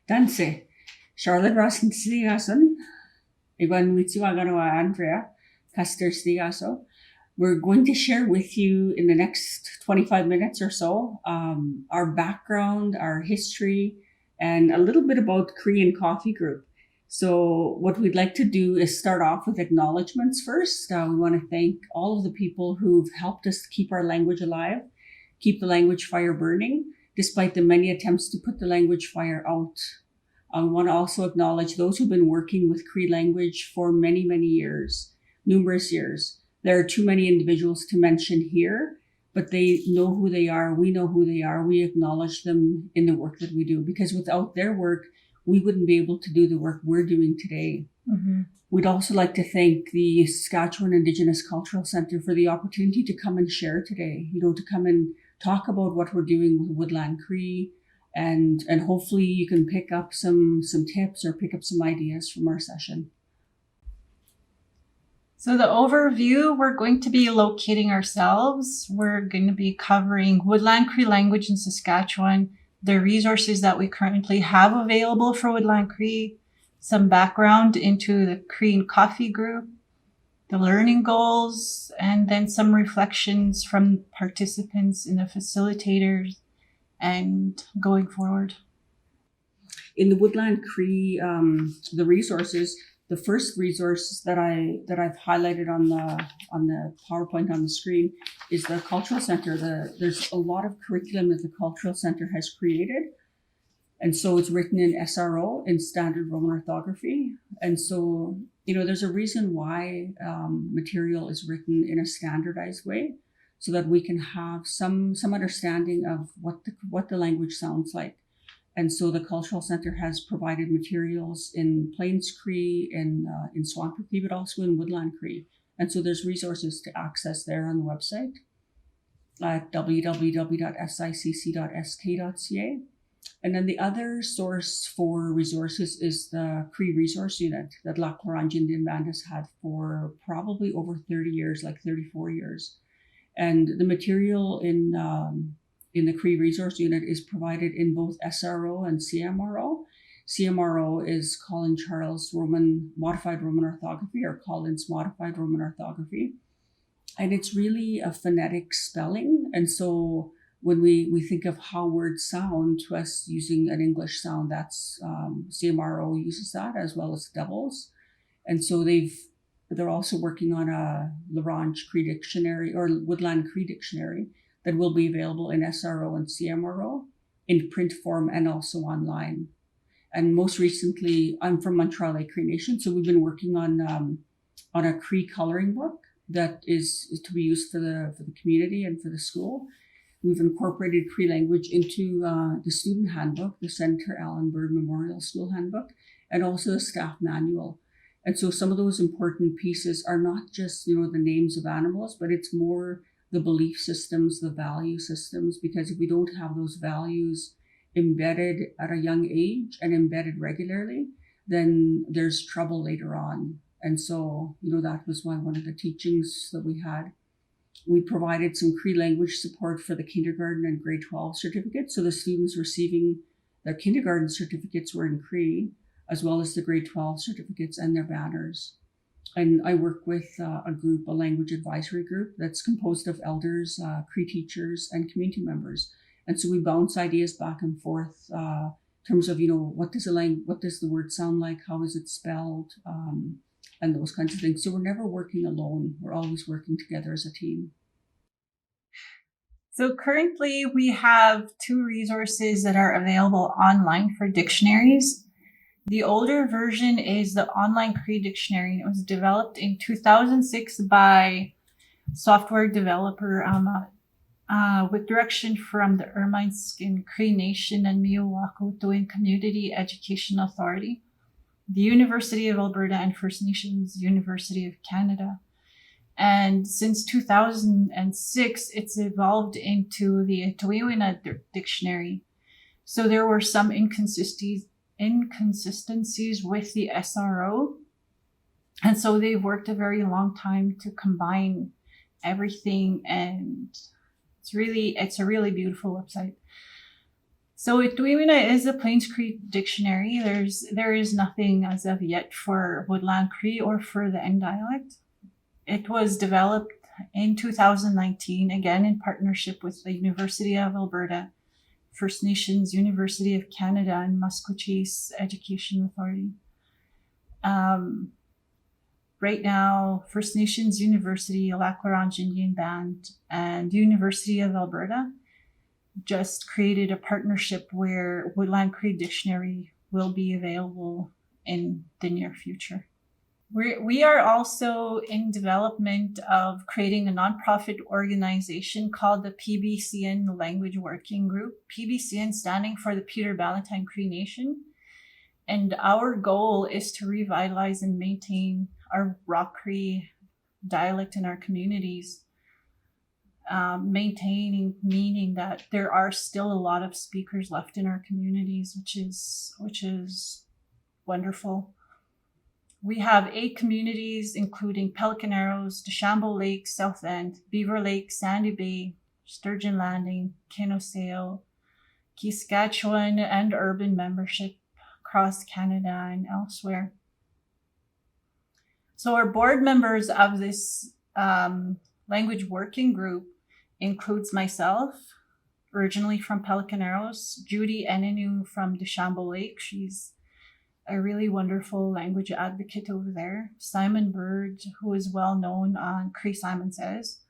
Danse. Charlotte Ross Andrea Andrea Custer. We're going to share with you in the next 25 minutes or so our background, our history, and a little bit about Cree Coffee Group. So what we'd like to do is start off with acknowledgements first. We want to thank all of the people who've helped us keep our language alive, keep the language fire burning, despite the many attempts to put the language fire out. I want to also acknowledge those who've been working with Cree language for many, many years, numerous years. There are too many individuals to mention here, but they know who they are. We know who they are. We acknowledge them in the work that we do, because without their work, we wouldn't be able to do the work we're doing today. Mm-hmm. We'd also like to thank the Saskatchewan Indigenous Cultural Centre for the opportunity to come and share today, to come and talk about what we're doing with Woodland Cree, and hopefully you can pick up some tips or pick up some ideas from our session. So the overview, we're going to be locating ourselves. We're going to be covering Woodland Cree language in Saskatchewan, the resources that we currently have available for Woodland Cree, some background into the Cree Coffee Group, the learning goals, and then some reflections from participants and the facilitators, and going forward. In the Woodland Cree, the resources, the first resource that I've highlighted on the PowerPoint on the screen is the Cultural Center. There's a lot of curriculum that the Cultural Center has created. And so it's written in SRO, in Standard Roman Orthography. And so, there's a reason why material is written in a standardized way, so that we can have some understanding of what the language sounds like. And so the Cultural Center has provided materials in Plains Cree, in Swampy Cree, but also in Woodland Cree. And so there's resources to access there on the website at www.sicc.sk.ca. And then the other source for resources is the Cree Resource Unit that Lac La Range Indian Band has had for probably over 30 years, like 34 years. And the material in the Cree Resource Unit is provided in both SRO and CMRO. CMRO is Colin Charles Modified Roman Orthography, or Colin's Modified Roman Orthography. And it's really a phonetic spelling. And so when we think of how words sound to us using an English sound, that's CMRO uses that, as well as doubles. And so they're also working on a La Range Cree Dictionary, or Woodland Cree Dictionary, that will be available in SRO and CMRO in print form and also online. And most recently, I'm from Montreal Lake Cree Nation, so we've been working on a Cree coloring book that is to be used for the community and for the school. We've incorporated Cree language into the student handbook, the Senator Allen Bird Memorial School Handbook, and also the staff manual. And so some of those important pieces are not just, the names of animals, but it's more the belief systems, the value systems, because if we don't have those values embedded at a young age and embedded regularly, then there's trouble later on. And so, that was one of the teachings that we had. We provided some Cree language support for the kindergarten and grade 12 certificates. So the students receiving their kindergarten certificates were in Cree, as well as the grade 12 certificates and their banners. And I work with a language advisory group that's composed of elders, Cree teachers, and community members. And so we bounce ideas back and forth in terms of, what does the word sound like? How is it spelled? And those kinds of things. So we're never working alone. We're always working together as a team. So currently we have 2 resources that are available online for dictionaries. The older version is the Online Cree Dictionary. It was developed in 2006 by software developer with direction from the Ermineskin Cree Nation and Miyawako Community Education Authority, the University of Alberta, and First Nations University of Canada. And since 2006, it's evolved into the nīhithawīwin dictionary. So there were some inconsistencies with the SRO. And so they've worked a very long time to combine everything, and it's a really beautiful website. So Ituiwina is a Plains Cree dictionary. There is nothing as of yet for Woodland Cree or for the N dialect. It was developed in 2019, again in partnership with the University of Alberta, First Nations, University of Canada, and Musqueam Education Authority. Right now, First Nations University, Lac La Ronge Indian Band, and University of Alberta just created a partnership where Woodland Cree Dictionary will be available in the near future. We are also in development of creating a nonprofit organization called the PBCN Language Working Group, PBCN standing for the Peter Ballantine Cree Nation. And our goal is to revitalize and maintain our Rock Cree dialect in our communities. Maintaining, meaning that there are still a lot of speakers left in our communities, which is wonderful. We have 8 communities, including Pelican Arrows, Deschambault Lake, South End, Beaver Lake, Sandy Bay, Sturgeon Landing, Kinoseo, Saskatchewan, and urban membership across Canada and elsewhere. So our board members of this language working group includes myself, originally from Pelican Arrows, Judy Enenu from Deschambault Lake. She's a really wonderful language advocate over there. Simon Bird, who is well known on Cree Simon Says.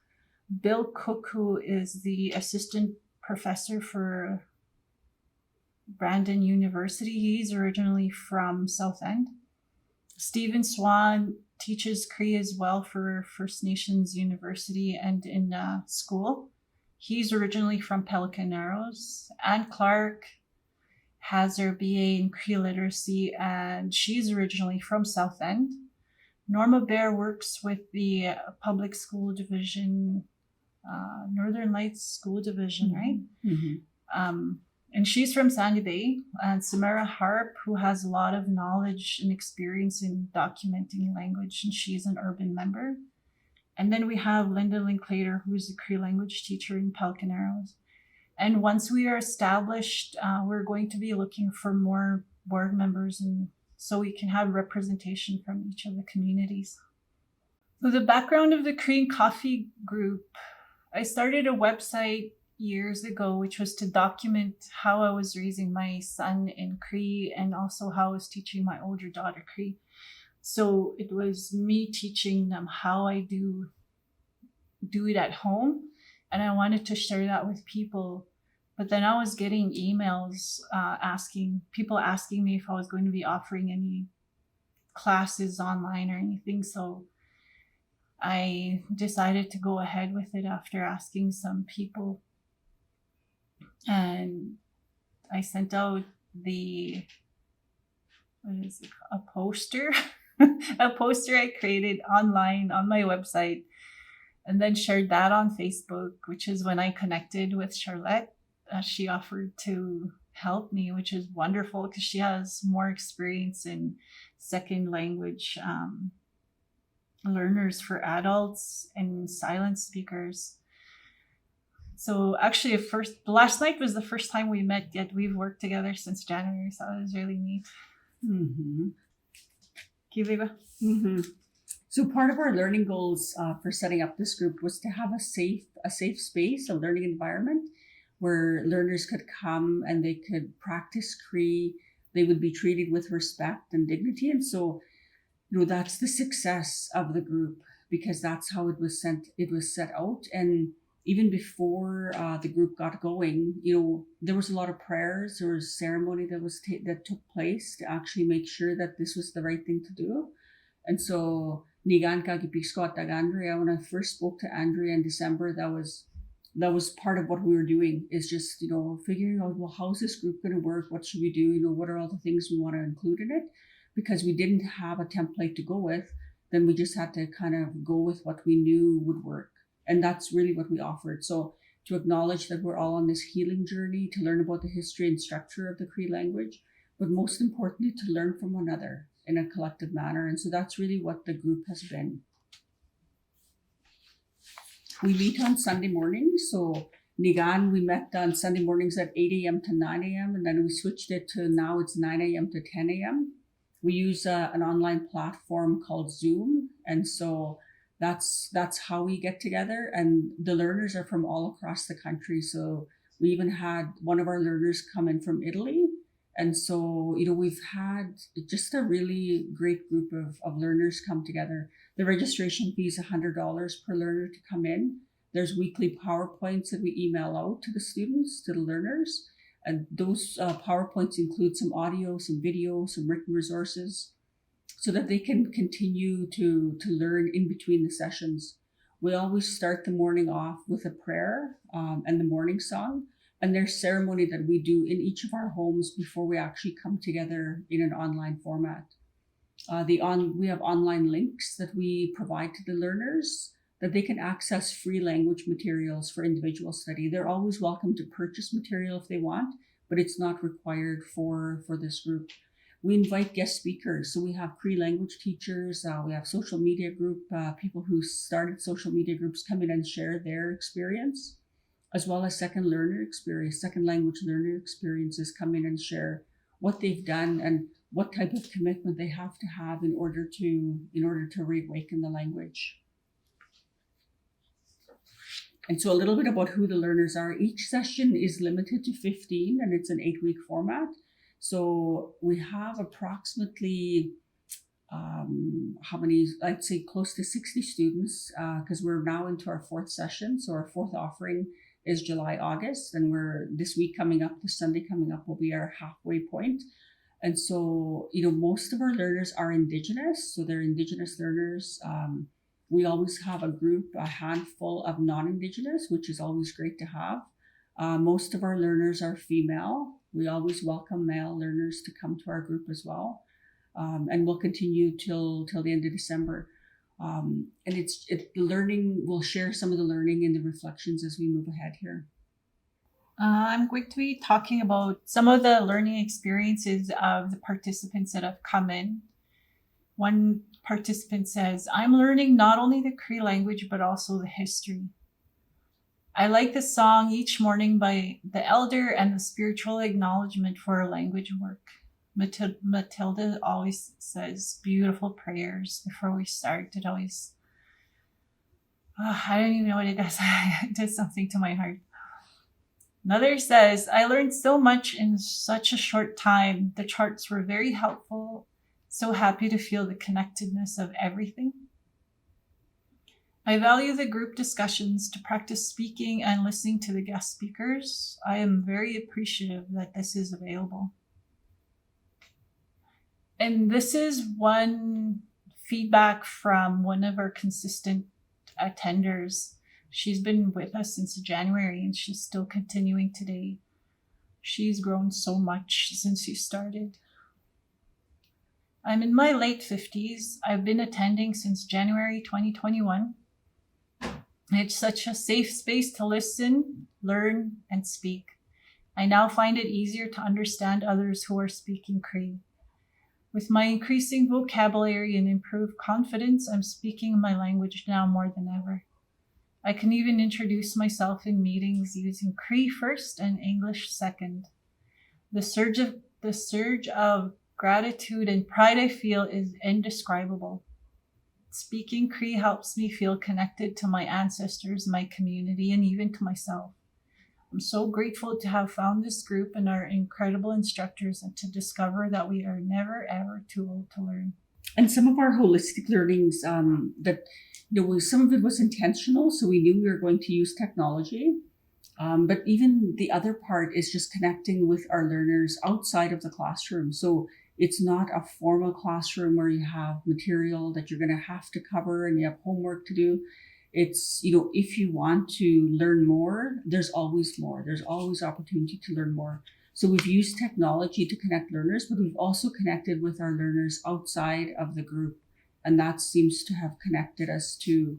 Bill Cook, who is the assistant professor for Brandon University. He's originally from South End. Stephen Swan teaches Cree as well for First Nations University and in school. He's originally from Pelican Arrows. Anne Clark has her BA in Cree Literacy, and she's originally from South End. Norma Bear works with the public school division, Northern Lights School Division, right? Mm-hmm. And she's from Sandy Bay. And Samara Harp, who has a lot of knowledge and experience in documenting language, and she's an urban member. And then we have Linda Linklater, who's a Cree language teacher in Pelican Arrows. And once we are established, we're going to be looking for more board members, and so we can have representation from each of the communities. So the background of the Cree Coffee Group, I started a website years ago, which was to document how I was raising my son in Cree and also how I was teaching my older daughter Cree. So it was me teaching them how I do it at home, and I wanted to share that with people. But then I was getting emails asking me if I was going to be offering any classes online or anything. So I decided to go ahead with it after asking some people. And I sent out a poster, a poster I created online on my website, and then shared that on Facebook, which is when I connected with Charlotte. She offered to help me, which is wonderful because she has more experience in second language learners for adults and silent speakers. So actually, last night was the first time we met, yet we've worked together since January, so it was really neat. Mm-hmm. Mm-hmm. So part of our learning goals for setting up this group was to have a safe space, a learning environment where learners could come and they could practice Cree. They would be treated with respect and dignity. And so, that's the success of the group, because that's how it was set out. And even before the group got going, there was a lot of prayers. There was ceremony that took place to actually make sure that this was the right thing to do. And so, Andrea, when I first spoke to Andrea in December, that was part of what we were doing, is just, figuring out, well, how's this group going to work? What should we do? What are all the things we want to include in it? Because we didn't have a template to go with, then we just had to kind of go with what we knew would work. And that's really what we offered. So to acknowledge that we're all on this healing journey, to learn about the history and structure of the Cree language, but most importantly, to learn from one another in a collective manner. And so that's really what the group has been. We meet on Sunday mornings, so Nigan, we met on Sunday mornings at 8 a.m. to 9 a.m. and then we switched it to now it's 9 a.m. to 10 a.m. We use an online platform called Zoom, and so that's how we get together. And the learners are from all across the country. So we even had one of our learners come in from Italy. And so, we've had just a really great group of learners come together. The registration fee is $100 per learner to come in. There's weekly PowerPoints that we email out to the students, to the learners. And those PowerPoints include some audio, some video, some written resources, so that they can continue to learn in between the sessions. We always start the morning off with a prayer and the morning song. And there's ceremony that we do in each of our homes before we actually come together in an online format. We have online links that we provide to the learners that they can access free language materials for individual study. They're always welcome to purchase material if they want, but it's not required for this group. We invite guest speakers. So we have Cree language teachers, we have social media group, people who started social media groups come in and share their experience, as well as second language learner experiences come in and share what they've done and what type of commitment they have to have in order to reawaken the language. And so a little bit about who the learners are. Each session is limited to 15 and it's an 8-week format. So we have approximately, I'd say close to 60 students, because we're now into our 4th session. So our 4th offering is July, August, and this Sunday coming up will be our halfway point. And so, most of our learners are Indigenous, so they're Indigenous learners. We always have a handful of non-Indigenous, which is always great to have. Most of our learners are female. We always welcome male learners to come to our group as well. And we'll continue till the end of December. And we'll share some of the learning and the reflections as we move ahead here. I'm going to be talking about some of the learning experiences of the participants that have come in. One participant says, I'm learning not only the Cree language, but also the history. I like the song each morning by the elder and the spiritual acknowledgement for our language work. Matilda always says beautiful prayers before we start. It always, I don't even know what it does. It does something to my heart. Another says, I learned so much in such a short time. The charts were very helpful. So happy to feel the connectedness of everything. I value the group discussions to practice speaking and listening to the guest speakers. I am very appreciative that this is available. And this is one feedback from one of our consistent attenders. She's been with us since January and she's still continuing today. She's grown so much since she started. I'm in my late 50s. I've been attending since January 2021. It's such a safe space to listen, learn, and speak. I now find it easier to understand others who are speaking Cree. With my increasing vocabulary and improved confidence, I'm speaking my language now more than ever. I can even introduce myself in meetings using Cree first and English second. The surge of gratitude and pride I feel is indescribable. Speaking Cree helps me feel connected to my ancestors, my community, and even to myself. I'm so grateful to have found this group and our incredible instructors and to discover that we are never, ever too old to learn. And some of our holistic learnings some of it was intentional, so we knew we were going to use technology. But even the other part is just connecting with our learners outside of the classroom. So it's not a formal classroom where you have material that you're going to have to cover and you have homework to do. It's, if you want to learn more, there's always more. There's always opportunity to learn more. So we've used technology to connect learners, but we've also connected with our learners outside of the group. And that seems to have connected us to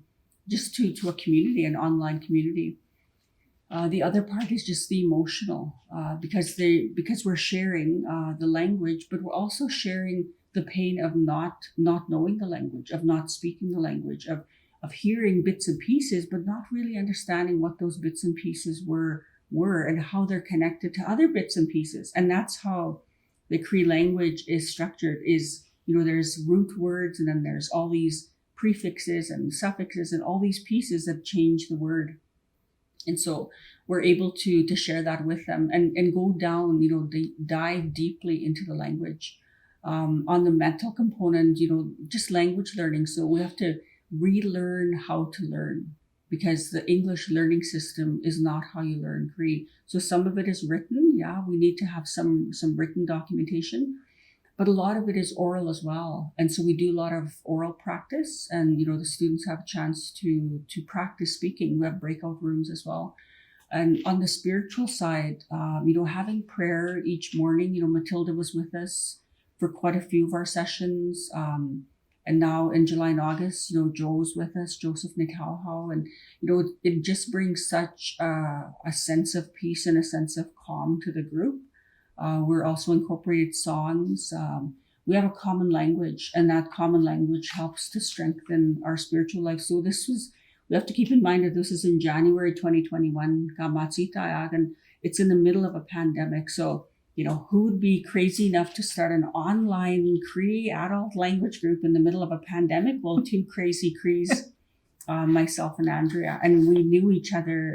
a community, an online community. The other part is just the emotional, because we're sharing the language, but we're also sharing the pain of not knowing the language, of not speaking the language, of hearing bits and pieces, but not really understanding what those bits and pieces were and how they're connected to other bits and pieces. And that's how the Cree language is structured, is, there's root words, and then there's all these prefixes and suffixes and all these pieces that change the word. And so we're able to share that with them and go down, dive deeply into the language. On the mental component, just language learning. So we have to relearn how to learn, because the English learning system is not how you learn Cree. So some of it is written. Yeah, we need to have some written documentation, but a lot of it is oral as well. And so we do a lot of oral practice, and, the students have a chance to practice speaking. We have breakout rooms as well. And on the spiritual side, having prayer each morning, Matilda was with us for quite a few of our sessions. And now in July and August, Joe's with us, Joseph nīhithawīwin. And, it just brings such a sense of peace and a sense of calm to the group. We're also incorporated songs. We have a common language, and that common language helps to strengthen our spiritual life. So we have to keep in mind that this is in January 2021, and it's in the middle of a pandemic. So, who would be crazy enough to start an online Cree adult language group in the middle of a pandemic? Well, two crazy Crees, myself and Andrea, and we knew each other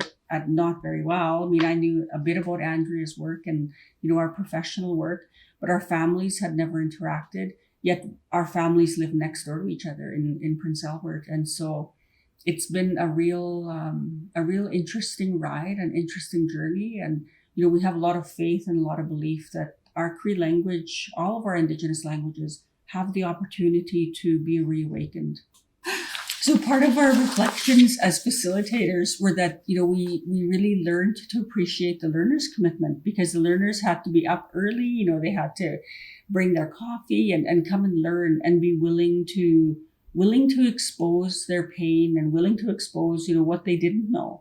not very well. I mean, I knew a bit about Andrea's work and, our professional work, but our families had never interacted, yet our families live next door to each other in Prince Albert. And so it's been a real interesting ride, an interesting journey. And, we have a lot of faith and a lot of belief that our Cree language, all of our Indigenous languages, have the opportunity to be reawakened. So part of our reflections as facilitators were that, we really learned to appreciate the learners' commitment, because the learners had to be up early, they had to bring their coffee and come and learn and be willing to expose their pain and willing to expose, what they didn't know.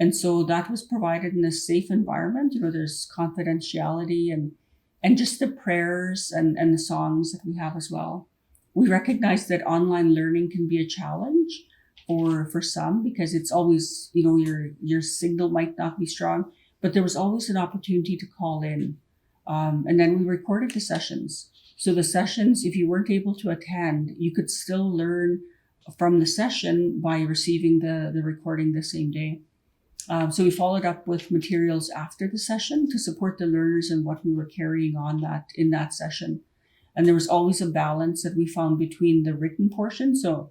And so that was provided in a safe environment. There's confidentiality and just the prayers and the songs that we have as well. We recognize that online learning can be a challenge for some, because it's always, your signal might not be strong, but there was always an opportunity to call in. And then we recorded the sessions. So the sessions, if you weren't able to attend, you could still learn from the session by receiving the recording the same day. So we followed up with materials after the session to support the learners in what we were carrying on in that session. And there was always a balance that we found between the written portion. So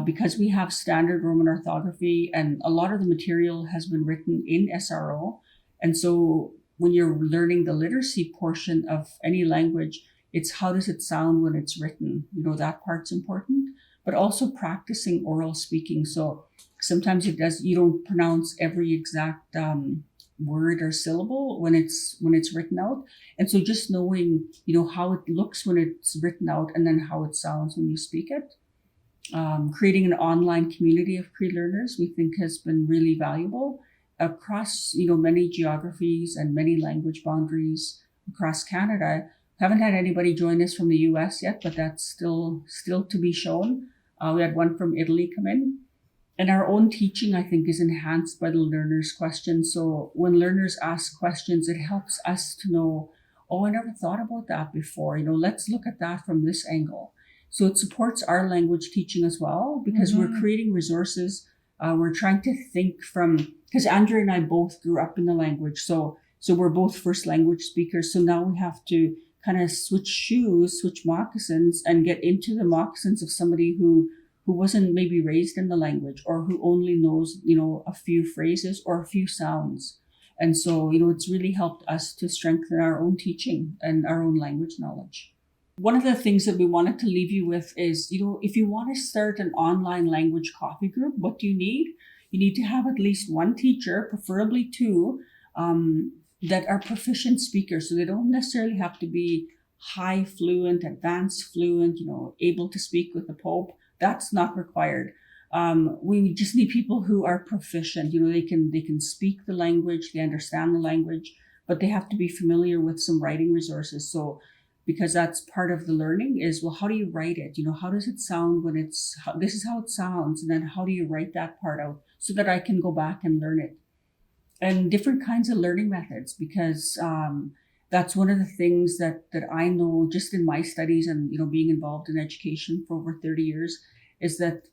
because we have standard Roman orthography, and a lot of the material has been written in SRO. And so when you're learning the literacy portion of any language, it's how does it sound when it's written? That part's important, but also practicing oral speaking. So sometimes you don't pronounce every exact word or syllable when it's written out. And so just knowing, how it looks when it's written out, and then how it sounds when you speak it. Creating an online community of Cree learners, we think, has been really valuable across, many geographies and many language boundaries across Canada. Haven't had anybody join us from the US yet, but that's still to be shown. We had one from Italy come in. And our own teaching, I think, is enhanced by the learners' questions. So when learners ask questions, it helps us to know, I never thought about that before. Let's look at that from this angle. So it supports our language teaching as well, because we're creating resources. We're trying to think because Andrea and I both grew up in the language. So we're both first language speakers. So now we have to kind of switch moccasins, and get into the moccasins of somebody who wasn't maybe raised in the language, or who only knows, a few phrases or a few sounds. And so, it's really helped us to strengthen our own teaching and our own language knowledge. One of the things that we wanted to leave you with is, if you want to start an online language coffee group, what do you need? You need to have at least one teacher, preferably two, that are proficient speakers. So they don't necessarily have to be high fluent, advanced fluent, able to speak with the Pope. That's not required. We just need people who are proficient. They can speak the language, they understand the language, but they have to be familiar with some writing resources. So because that's part of the learning is, well, how do you write it? How does it sound when this is how it sounds. And then how do you write that part out so that I can go back and learn it? And different kinds of learning methods, because that's one of the things that I know just in my studies and, being involved in education for over 30 years is that,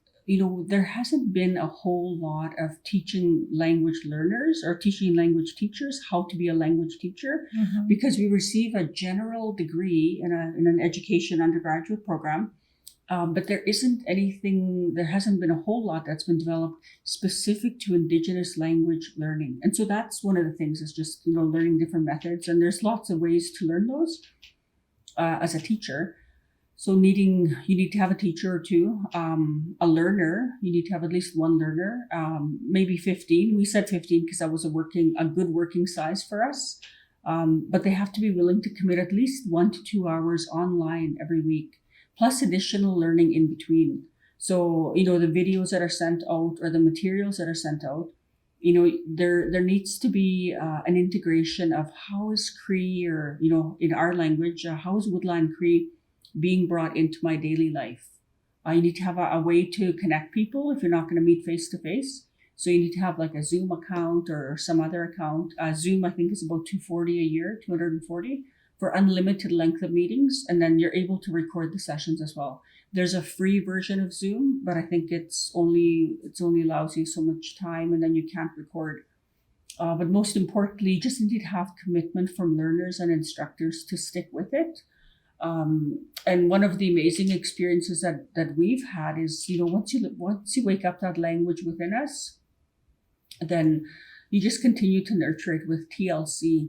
there hasn't been a whole lot of teaching language learners or teaching language teachers how to be a language teacher, because we receive a general degree in an education undergraduate program. But there hasn't been a whole lot that's been developed specific to Indigenous language learning. And so that's one of the things is just, learning different methods. And there's lots of ways to learn those as a teacher. So you need to have a teacher or two, a learner, you need to have at least one learner, maybe 15. We said 15 because that was a good working size for us. But they have to be willing to commit at least 1 to 2 hours online every week, plus additional learning in between. So, the videos that are sent out or the materials that are sent out, there needs to be an integration of how is Cree or, in our language, how is Woodland Cree being brought into my daily life. You need to have a way to connect people if you're not going to meet face to face. So you need to have like a Zoom account or some other account. Zoom, I think, is about $240 a year, $240 for unlimited length of meetings. And then you're able to record the sessions as well. There's a free version of Zoom, but I think it's only allows you so much time and then you can't record. But most importantly, you just need to have commitment from learners and instructors to stick with it. And one of the amazing experiences that we've had is, once you wake up that language within us, then you just continue to nurture it with TLC.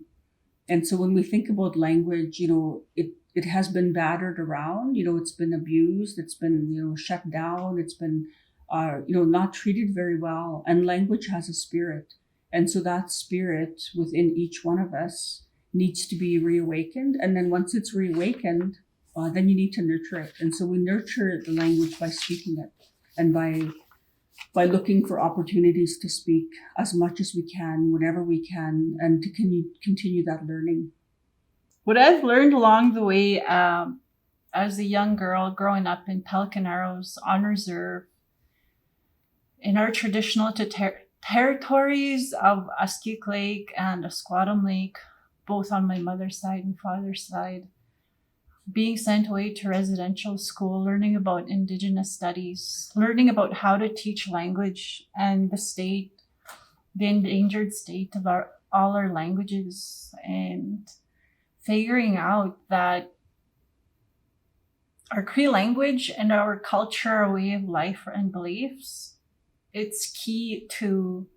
And so when we think about language, it has been battered around, it's been abused, it's been, shut down, it's been, not treated very well. And language has a spirit. And so that spirit within each one of us needs to be reawakened. And then once it's reawakened, then you need to nurture it. And so we nurture the language by speaking it and by looking for opportunities to speak as much as we can, whenever we can, and to continue that learning. What I've learned along the way as a young girl growing up in Pelican Arrows on reserve, in our traditional territories of Askik Lake and Asquattam Lake, both on my mother's side and father's side, being sent away to residential school, learning about Indigenous studies, learning about how to teach language and the endangered state of all our languages, and figuring out that our Cree language and our culture, our way of life and beliefs, it's key to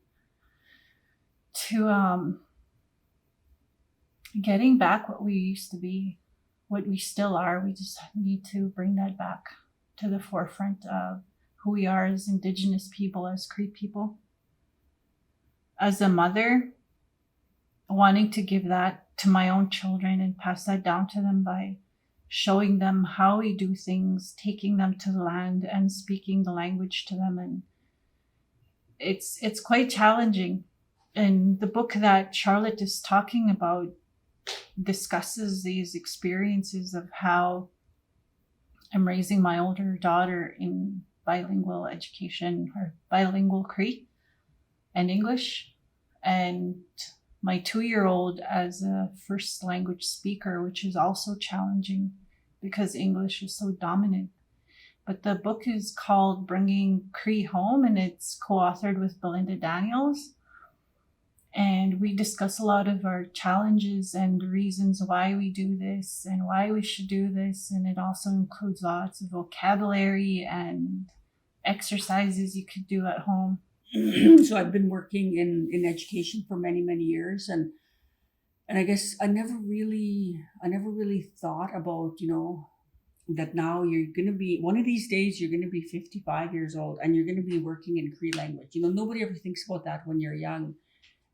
getting back what we used to be, what we still are. We just need to bring that back to the forefront of who we are as Indigenous people, as Cree people. As a mother, wanting to give that to my own children and pass that down to them by showing them how we do things, taking them to the land and speaking the language to them. And it's quite challenging. And the book that Charlotte is talking about discusses these experiences of how I'm raising my older daughter in bilingual education, or bilingual Cree and English, and my 2-year-old as a first language speaker, which is also challenging because English is so dominant. But the book is called Bringing Cree Home, and it's co-authored with Belinda Daniels. And we discuss a lot of our challenges and reasons why we do this and why we should do this. And it also includes lots of vocabulary and exercises you could do at home. So I've been working in education for many, many years. And I guess I never really thought about, that now you're going to be, one of these days, you're going to be 55 years old and you're going to be working in Cree language. Nobody ever thinks about that when you're young.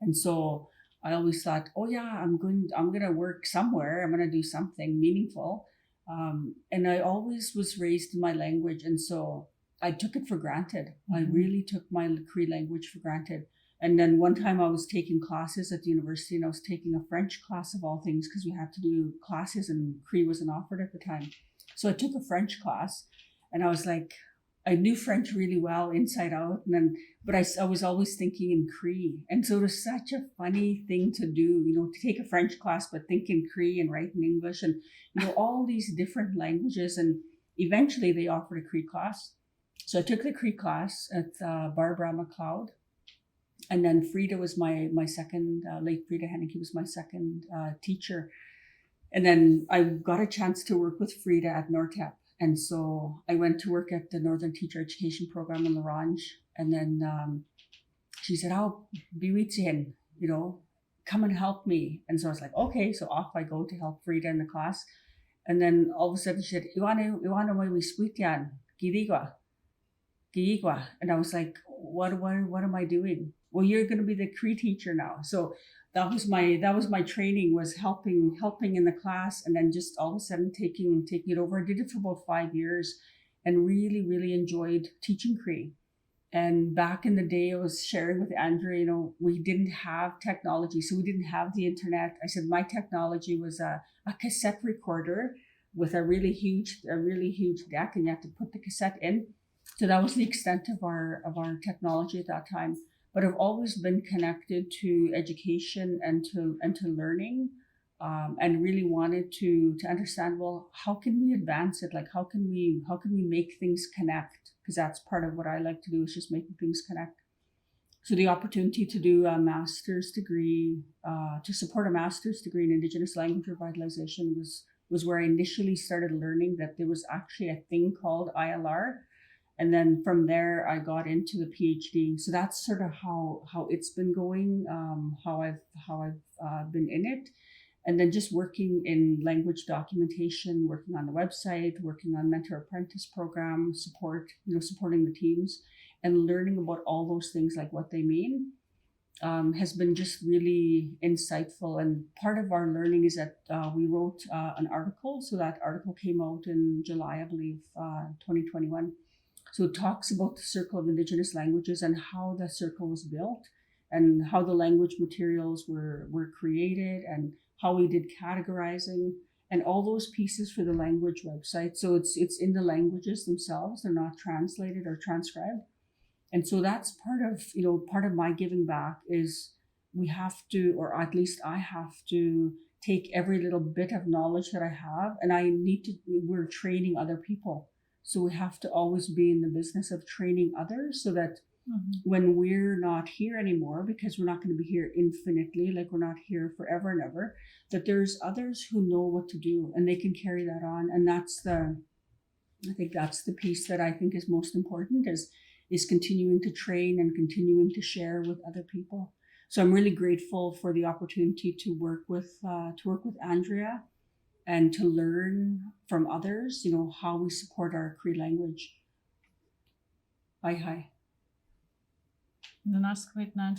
And so I always thought, oh yeah, I'm going to work somewhere. I'm going to do something meaningful. And I always was raised in my language. And so I took it for granted. I really took my Cree language for granted. And then one time I was taking classes at the university, and I was taking a French class of all things because we had to do classes and Cree wasn't offered at the time. So I took a French class, and I was like, I knew French really well inside out, but I was always thinking in Cree. And so it was such a funny thing to do, to take a French class, but think in Cree and write in English and, all these different languages. And eventually they offered a Cree class. So I took the Cree class at Barbara McLeod. And then Frida was my second, late Frida Henneke was my second teacher. And then I got a chance to work with Frida at Nortep. And so I went to work at the Northern Teacher Education Program in Larange. And then she said, "Oh, biwitsin, come and help me." And so I was like, okay. So off I go to help Frida in the class. And then all of a sudden she said, "Iwana way we sweet yan, girigwa. And I was like, what am I doing? Well, you're going to be the Cree teacher now. So that was my training, was helping in the class, and then just all of a sudden taking it over. I did it for about 5 years and really, really enjoyed teaching Cree. And back in the day, I was sharing with Andrea, we didn't have technology, so we didn't have the internet. I said my technology was a cassette recorder with a really huge deck, and you have to put the cassette in. So that was the extent of our technology at that time. But I've always been connected to education and to learning, and really wanted to understand, well, how can we advance it? Like, how can we make things connect? Because that's part of what I like to do, is just making things connect. So the opportunity to do a master's degree, to support a master's degree in Indigenous Language Revitalization was where I initially started learning that there was actually a thing called ILR. And then from there, I got into the P.G.D. So that's sort of how it's been going, how I've been in it. And then just working in language documentation, working on the website, working on mentor apprentice program support, supporting the teams, and learning about all those things, like what they mean, has been just really insightful. And part of our learning is that we wrote an article. So that article came out in July, I believe, 2021. So it talks about the Circle of Indigenous Languages and how the circle was built, and how the language materials were created, and how we did categorizing, and all those pieces for the language website. So it's in the languages themselves. They're not translated or transcribed. And so that's part of my giving back, is we have to, or at least I have to, take every little bit of knowledge that I have, and we're training other people. So we have to always be in the business of training others, so that when we're not here anymore, because we're not going to be here infinitely, like we're not here forever and ever, that there's others who know what to do and they can carry that on. And I think that's the piece that I think is most important, is continuing to train and continuing to share with other people. So I'm really grateful for the opportunity to work with Andrea, and to learn from others, how we support our Cree language. Hi. Nanaskawit nan.